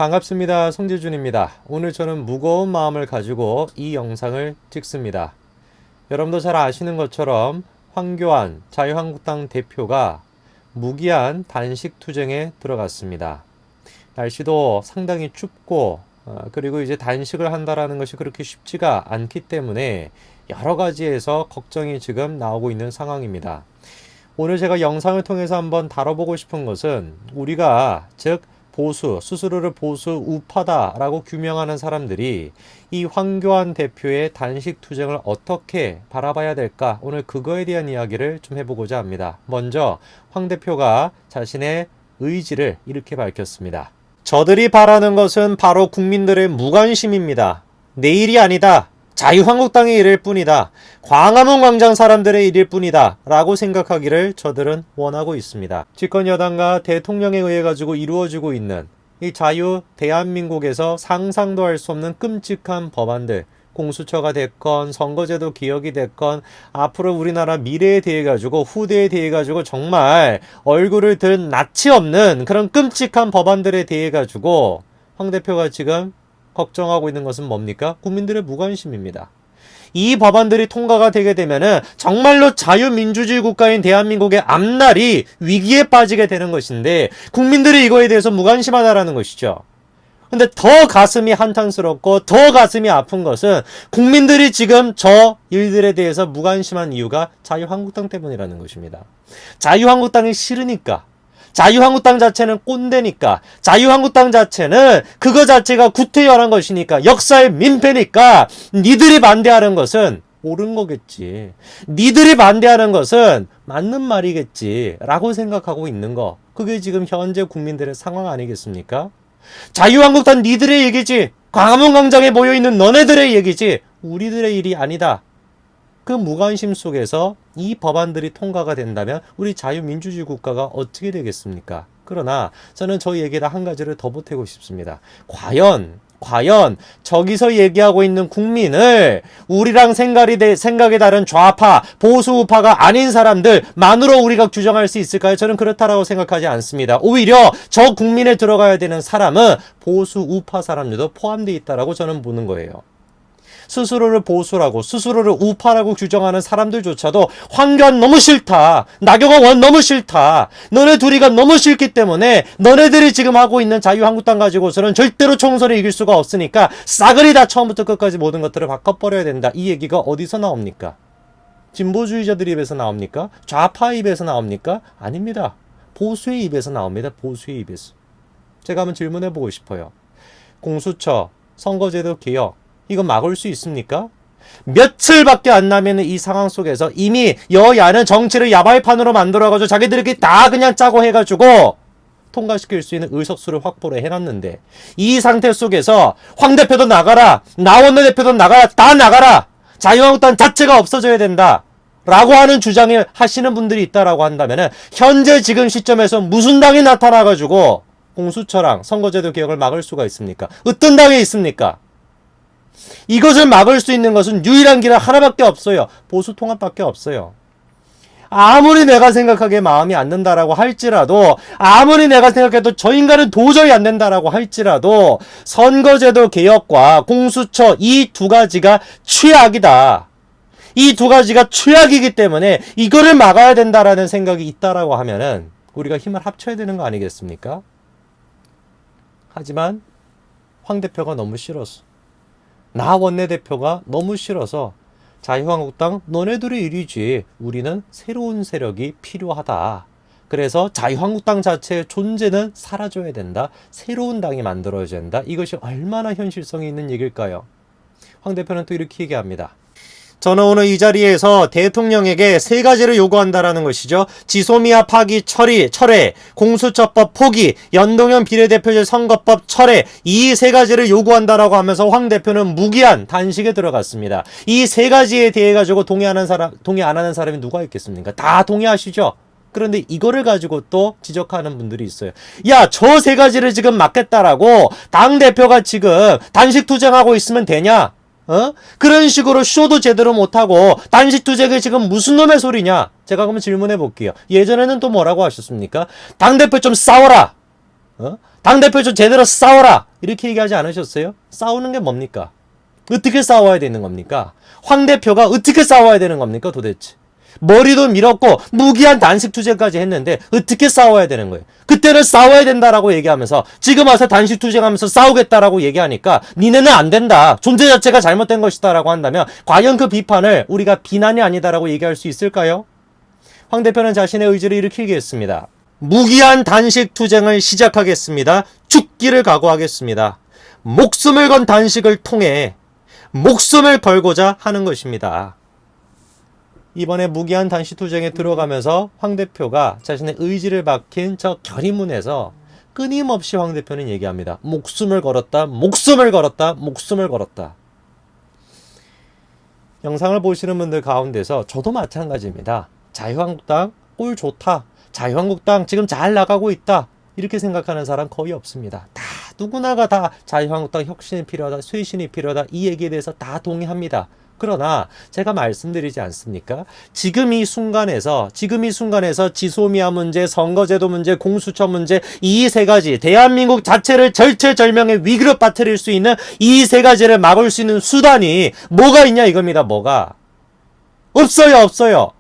반갑습니다. 송재준입니다. 오늘 저는 무거운 마음을 가지고 이 영상을 찍습니다. 여러분도 잘 아시는 것처럼 황교안 자유한국당 대표가 무기한 단식 투쟁에 들어갔습니다. 날씨도 상당히 춥고 그리고 이제 단식을 한다라는 것이 그렇게 쉽지가 않기 때문에 여러 가지에서 걱정이 지금 나오고 있는 상황입니다. 오늘 제가 영상을 통해서 한번 다뤄보고 싶은 것은 우리가 즉 보수, 스스로를 보수 우파다라고 규명하는 사람들이 이 황교안 대표의 단식 투쟁을 어떻게 바라봐야 될까? 오늘 그거에 대한 이야기를 좀 해보고자 합니다. 먼저 황 대표가 자신의 의지를 이렇게 밝혔습니다. 저들이 바라는 것은 바로 국민들의 무관심입니다. 내 일이 아니다. 자유한국당의 일일 뿐이다. 광화문 광장 사람들의 일일 뿐이다. 라고 생각하기를 저들은 원하고 있습니다. 집권 여당과 대통령에 의해 가지고 이루어지고 있는 이 자유 대한민국에서 상상도 할 수 없는 끔찍한 법안들, 공수처가 됐건 선거제도 개혁이 됐건 앞으로 우리나라 미래에 대해 가지고 후대에 대해 가지고 정말 얼굴을 든 낯이 없는 그런 끔찍한 법안들에 대해 가지고 황 대표가 지금 걱정하고 있는 것은 뭡니까? 국민들의 무관심입니다. 이 법안들이 통과가 되게 되면은 정말로 자유민주주의 국가인 대한민국의 앞날이 위기에 빠지게 되는 것인데 국민들이 이거에 대해서 무관심하다라는 것이죠. 근데 더 가슴이 한탄스럽고 더 가슴이 아픈 것은 국민들이 지금 저 일들에 대해서 무관심한 이유가 자유한국당 때문이라는 것입니다. 자유한국당이 싫으니까. 자유한국당 자체는 꼰대니까, 자유한국당 자체는 그거 자체가 구태연한 것이니까, 역사의 민폐니까 니들이 반대하는 것은 옳은 거겠지. 니들이 반대하는 것은 맞는 말이겠지 라고 생각하고 있는 거. 그게 지금 현재 국민들의 상황 아니겠습니까? 자유한국당 니들의 얘기지. 광화문 광장에 모여있는 너네들의 얘기지. 우리들의 일이 아니다. 그 무관심 속에서 이 법안들이 통과가 된다면 우리 자유민주주의 국가가 어떻게 되겠습니까? 그러나 저는 저 얘기에다 한 가지를 더 보태고 싶습니다. 과연 저기서 얘기하고 있는 국민을 우리랑 생각이 다른 좌파, 보수 우파가 아닌 사람들만으로 우리가 규정할 수 있을까요? 저는 그렇다라고 생각하지 않습니다. 오히려 저 국민에 들어가야 되는 사람은 보수 우파 사람들도 포함되어 있다라고 저는 보는 거예요. 스스로를 보수라고 스스로를 우파라고 규정하는 사람들조차도 황교안 너무 싫다. 나경원 원 너무 싫다. 너네 둘이가 너무 싫기 때문에 너네들이 지금 하고 있는 자유한국당 가지고서는 절대로 총선을 이길 수가 없으니까 싸그리 다 처음부터 끝까지 모든 것들을 바꿔버려야 된다. 이 얘기가 어디서 나옵니까? 진보주의자들 입에서 나옵니까? 좌파 입에서 나옵니까? 아닙니다. 보수의 입에서 나옵니다. 보수의 입에서. 제가 한번 질문해보고 싶어요. 공수처, 선거제도 개혁 이거 막을 수 있습니까? 며칠밖에 안 나면 이 상황 속에서 이미 여야는 정치를 야발판으로 만들어가지고 자기들끼리 다 그냥 짜고 해가지고 통과시킬 수 있는 의석수를 확보를 해놨는데 이 상태 속에서 황 대표도 나가라, 나 원내대표도 나가라, 다 나가라, 자유한국당 자체가 없어져야 된다 라고 하는 주장을 하시는 분들이 있다라고 한다면은 현재 지금 시점에서 무슨 당이 나타나가지고 공수처랑 선거제도 개혁을 막을 수가 있습니까? 어떤 당이 있습니까? 이것을 막을 수 있는 것은 유일한 길은 하나밖에 없어요. 보수 통합밖에 없어요. 아무리 내가 생각하기에 마음이 안 든다라고 할지라도, 아무리 내가 생각해도 저 인간은 도저히 안 된다라고 할지라도 선거제도 개혁과 공수처 이 두 가지가 최악이다. 이 두 가지가 최악이기 때문에 이거를 막아야 된다라는 생각이 있다라고 하면은 우리가 힘을 합쳐야 되는 거 아니겠습니까? 하지만 황 대표가 너무 싫었어. 나 원내대표가 너무 싫어서 자유한국당 너네들의 일이지 우리는 새로운 세력이 필요하다. 그래서 자유한국당 자체의 존재는 사라져야 된다. 새로운 당이 만들어져야 된다. 이것이 얼마나 현실성이 있는 얘기일까요? 황 대표는 또 이렇게 얘기합니다. 저는 오늘 이 자리에서 대통령에게 세 가지를 요구한다라는 것이죠. 지소미아 파기 철회, 공수처법 포기, 연동형 비례대표제 선거법 철회, 이 세 가지를 요구한다라고 하면서 황 대표는 무기한 단식에 들어갔습니다. 이 세 가지에 대해 가지고 동의 안 하는 사람이 누가 있겠습니까? 다 동의하시죠? 그런데 이거를 가지고 또 지적하는 분들이 있어요. 야, 저 세 가지를 지금 막겠다라고 당대표가 지금 단식 투쟁하고 있으면 되냐? 그런 식으로 쇼도 제대로 못하고 단식 투쟁이 지금 무슨 놈의 소리냐? 제가 그러면 질문해 볼게요. 예전에는 또 뭐라고 하셨습니까? 당대표 좀 싸워라. 당대표 좀 제대로 싸워라! 이렇게 얘기하지 않으셨어요? 싸우는 게 뭡니까? 어떻게 싸워야 되는 겁니까? 황 대표가 어떻게 싸워야 되는 겁니까 도대체? 머리도 밀었고 무기한 단식 투쟁까지 했는데 어떻게 싸워야 되는 거예요? 그때는 싸워야 된다라고 얘기하면서 지금 와서 단식 투쟁하면서 싸우겠다라고 얘기하니까 니네는 안 된다. 존재 자체가 잘못된 것이다라고 한다면 과연 그 비판을 우리가 비난이 아니다라고 얘기할 수 있을까요? 황 대표는 자신의 의지를 이렇게 얘기했습니다. 무기한 단식 투쟁을 시작하겠습니다. 죽기를 각오하겠습니다. 목숨을 건 단식을 통해 목숨을 걸고자 하는 것입니다. 이번에 무기한 단식 투쟁에 들어가면서 황 대표가 자신의 의지를 밝힌 저 결의문에서 끊임없이 황 대표는 얘기합니다. 목숨을 걸었다, 목숨을 걸었다, 목숨을 걸었다. 영상을 보시는 분들 가운데서 저도 마찬가지입니다. 자유한국당 꼴 좋다. 자유한국당 지금 잘 나가고 있다. 이렇게 생각하는 사람 거의 없습니다. 다 누구나가 다 자유한국당 혁신이 필요하다, 쇄신이 필요하다 이 얘기에 대해서 다 동의합니다. 그러나 제가 말씀드리지 않습니까? 지금 이 순간에서 지소미아 문제, 선거제도 문제, 공수처 문제 이 세 가지 대한민국 자체를 절체절명의 위기로 빠뜨릴 수 있는 이 세 가지를 막을 수 있는 수단이 뭐가 있냐 이겁니다. 뭐가? 없어요.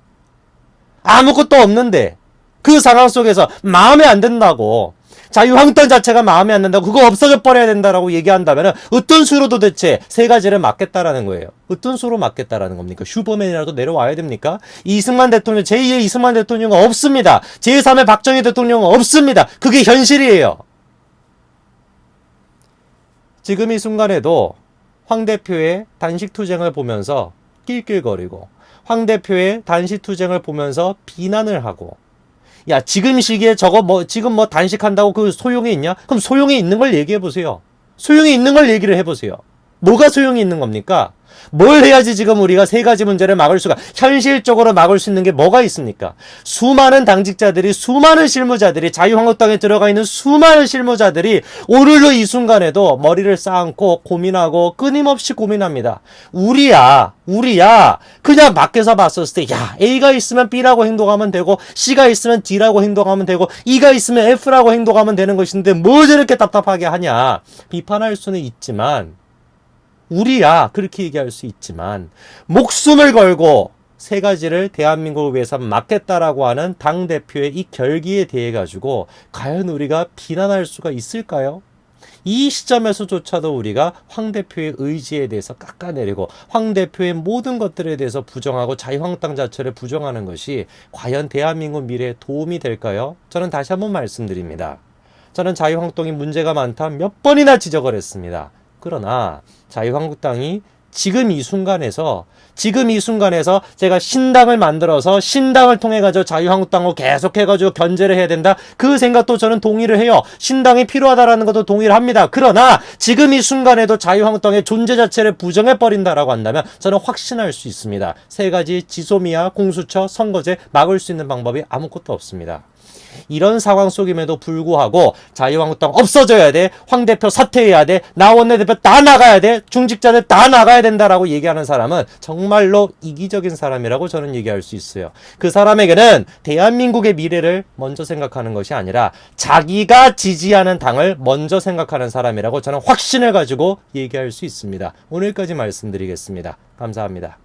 아무것도 없는데 그 상황 속에서 마음에 안 든다고 자유한국당 자체가 마음에 안 든다고 그거 없어져 버려야 된다라고 얘기한다면 어떤 수로 도대체 세 가지를 막겠다라는 거예요. 어떤 수로 막겠다라는 겁니까? 슈퍼맨이라도 내려와야 됩니까? 이승만 대통령, 제2의 이승만 대통령은 없습니다. 제3의 박정희 대통령은 없습니다. 그게 현실이에요. 지금 이 순간에도 황 대표의 단식 투쟁을 보면서 낄낄거리고 황 대표의 단식 투쟁을 보면서 비난을 하고 야 지금 시기에 저거 지금 단식한다고 그 소용이 있냐? 그럼 소용이 있는 걸 얘기해 보세요. 소용이 있는 걸 얘기를 해보세요. 뭐가 소용이 있는 겁니까? 뭘 해야지 지금 우리가 세 가지 문제를 막을 수가 현실적으로 막을 수 있는 게 뭐가 있습니까? 수많은 당직자들이 수많은 실무자들이 자유한국당에 들어가 있는 수많은 실무자들이 오늘도 이 순간에도 머리를 쌓고 고민하고 끊임없이 고민합니다. 우리야 그냥 밖에서 봤었을 때 야 A가 있으면 B라고 행동하면 되고 C가 있으면 D라고 행동하면 되고 E가 있으면 F라고 행동하면 되는 것인데 뭐 저렇게 답답하게 하냐 비판할 수는 있지만 우리야 그렇게 얘기할 수 있지만 목숨을 걸고 세 가지를 대한민국을 위해서 막겠다라고 하는 당대표의 이 결기에 대해 가지고 과연 우리가 비난할 수가 있을까요? 이 시점에서조차도 우리가 황 대표의 의지에 대해서 깎아내리고 황 대표의 모든 것들에 대해서 부정하고 자유한국당 자체를 부정하는 것이 과연 대한민국 미래에 도움이 될까요? 저는 다시 한번 말씀드립니다. 저는 자유한국당이 문제가 많다 몇 번이나 지적을 했습니다. 그러나 자유한국당이 지금 이 순간에서 제가 신당을 만들어서 신당을 통해 가지고 자유한국당으로 계속해 가지고 견제를 해야 된다. 그 생각도 저는 동의를 해요. 신당이 필요하다라는 것도 동의를 합니다. 그러나 지금 이 순간에도 자유한국당의 존재 자체를 부정해 버린다라고 한다면 저는 확신할 수 있습니다. 세 가지 지소미아, 공수처, 선거제 막을 수 있는 방법이 아무것도 없습니다. 이런 상황 속임에도 불구하고 자유한국당 없어져야 돼. 황 대표 사퇴해야 돼. 나 원내대표 다 나가야 돼. 중직자들 다 나가야 된다라고 얘기하는 사람은 정말로 이기적인 사람이라고 저는 얘기할 수 있어요. 그 사람에게는 대한민국의 미래를 먼저 생각하는 것이 아니라 자기가 지지하는 당을 먼저 생각하는 사람이라고 저는 확신을 가지고 얘기할 수 있습니다. 오늘까지 말씀드리겠습니다. 감사합니다.